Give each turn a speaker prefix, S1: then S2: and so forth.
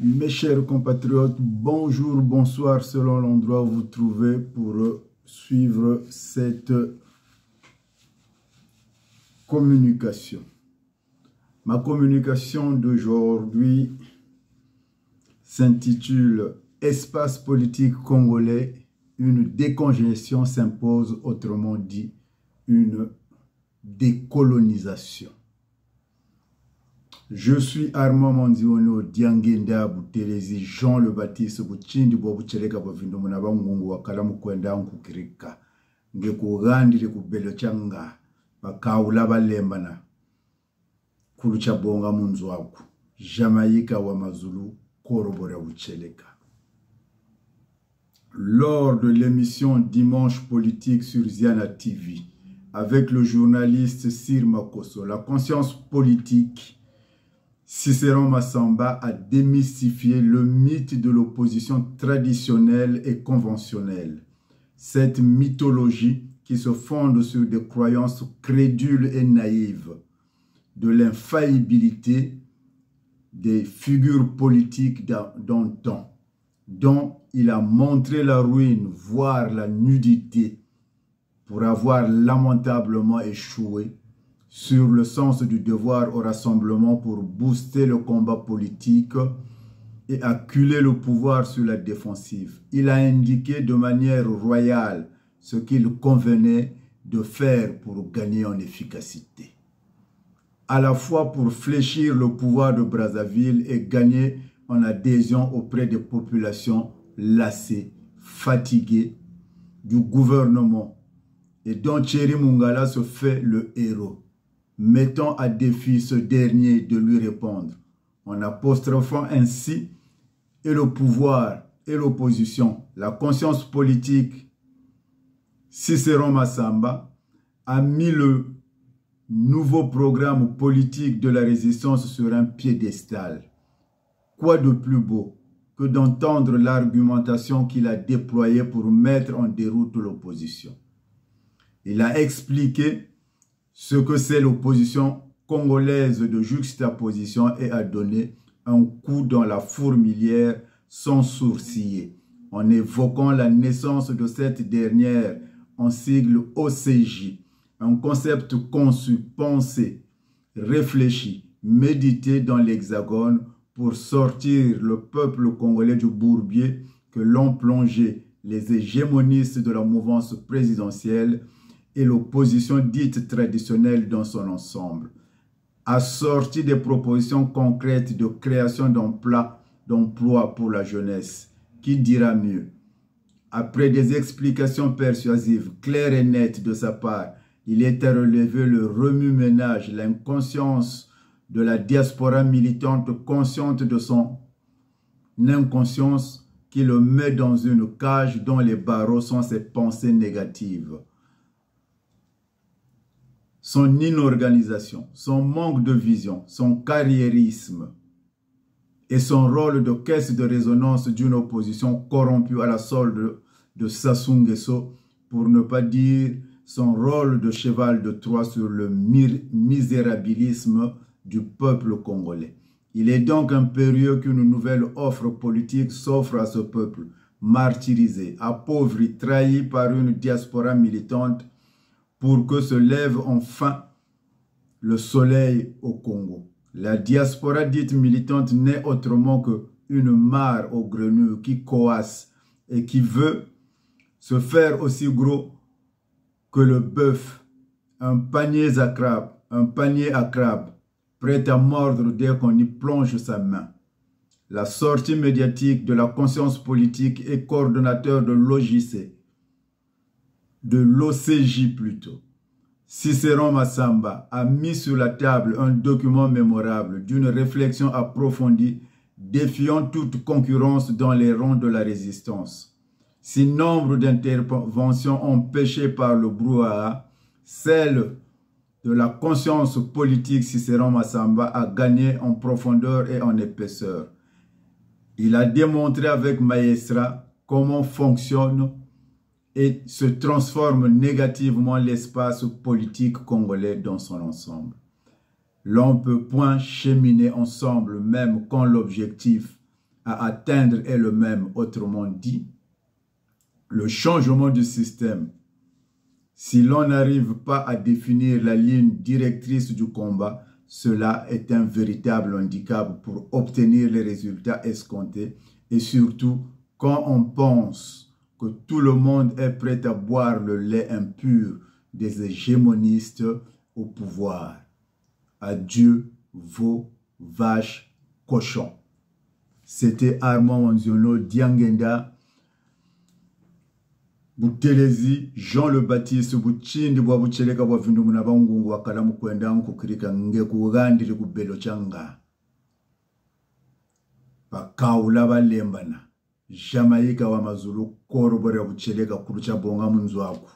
S1: Mes chers compatriotes, bonjour, bonsoir selon l'endroit où vous trouvez pour suivre cette communication. Ma communication d'aujourd'hui s'intitule « Espace politique congolais, une décongestion s'impose, autrement dit, une décolonisation ». Je suis Armand Manziono Diangenda Boutelezi Jean le Baptiste Bouchindi Bobucheleka Bovindo Munaba Mungu wakala mukwenda nkukirika ngekugandire kubelo changa bakaula balembana kulucha bonga munzu wako Jamaïca wa Mazulu korobora Boucheleka. Lors de l'émission Dimanche Politique sur Ziana TV avec le journaliste Sir Makoso, la conscience politique, Cicéron Massamba a démystifié le mythe de l'opposition traditionnelle et conventionnelle. Cette mythologie qui se fonde sur des croyances crédules et naïves, de l'infaillibilité des figures politiques d'antan, dont il a montré la ruine, voire la nudité, pour avoir lamentablement échoué sur le sens du devoir au rassemblement pour booster le combat politique et acculer le pouvoir sur la défensive. Il a indiqué de manière royale ce qu'il convenait de faire pour gagner en efficacité. À la fois pour fléchir le pouvoir de Brazzaville et gagner en adhésion auprès des populations lassées, fatiguées du gouvernement et dont Thierry Mungala se fait le héros, mettant à défi ce dernier de lui répondre, en apostrophant ainsi et le pouvoir et l'opposition. La conscience politique, Cicéron Massamba, a mis le nouveau programme politique de la résistance sur un piédestal. Quoi de plus beau que d'entendre l'argumentation qu'il a déployée pour mettre en déroute l'opposition. Il a expliqué ce que c'est l'opposition congolaise de juxtaposition et a donné un coup dans la fourmilière sans sourciller, en évoquant la naissance de cette dernière en sigle OCJ, un concept conçu, pensé, réfléchi, médité dans l'Hexagone pour sortir le peuple congolais du bourbier que l'ont plongé les hégémonistes de la mouvance présidentielle et l'opposition dite traditionnelle dans son ensemble, assortie des propositions concrètes de création d'emplois pour la jeunesse. Qui dira mieux? Après des explications persuasives, claires et nettes de sa part, il est à relever le remue-ménage, l'inconscience de la diaspora militante consciente de son inconscience qui le met dans une cage dont les barreaux sont ses pensées négatives. Son inorganisation, son manque de vision, son carriérisme et son rôle de caisse de résonance d'une opposition corrompue à la solde de Sassou Nguesso, pour ne pas dire son rôle de cheval de Troie sur le misérabilisme du peuple congolais. Il est donc impérieux qu'une nouvelle offre politique s'offre à ce peuple martyrisé, appauvri, trahi par une diaspora militante, pour que se lève enfin le soleil au Congo. La diaspora dite militante n'est autrement qu'une mare aux grenouilles qui coasse et qui veut se faire aussi gros que le bœuf, un panier à crabes, prêt à mordre dès qu'on y plonge sa main. La sortie médiatique de la conscience politique et coordonnateur de l'OJC, de l'OCJ plutôt, Cicéron Massamba a mis sur la table un document mémorable d'une réflexion approfondie défiant toute concurrence dans les rangs de la résistance. Si nombre d'interventions ont péché par le brouhaha, celle de la conscience politique Cicéron Massamba a gagné en profondeur et en épaisseur. Il a démontré avec maestria comment fonctionne et se transforme négativement l'espace politique congolais dans son ensemble. L'on peut point cheminer ensemble même quand l'objectif à atteindre elle-même. Autrement dit, le changement du système, si l'on n'arrive pas à définir la ligne directrice du combat, cela est un véritable handicap pour obtenir les résultats escomptés. Et surtout, quand on pense que tout le monde est prêt à boire le lait impur des hégémonistes au pouvoir. Adieu, vos vaches, cochons. C'était Armand Wanziono Diangenda, Butelezi, Jean le Baptiste, Buchindi, Bucheleka, Buvindu, Munabangu, Wakalamu, Kwendangu, Kirika, Ngeku, Gandhi, Kubelo Changa. Pakaula Balembana, Jamaika wa Mazulu, Korobore, Bucheleka, Kurucha Bonga Munzwaku.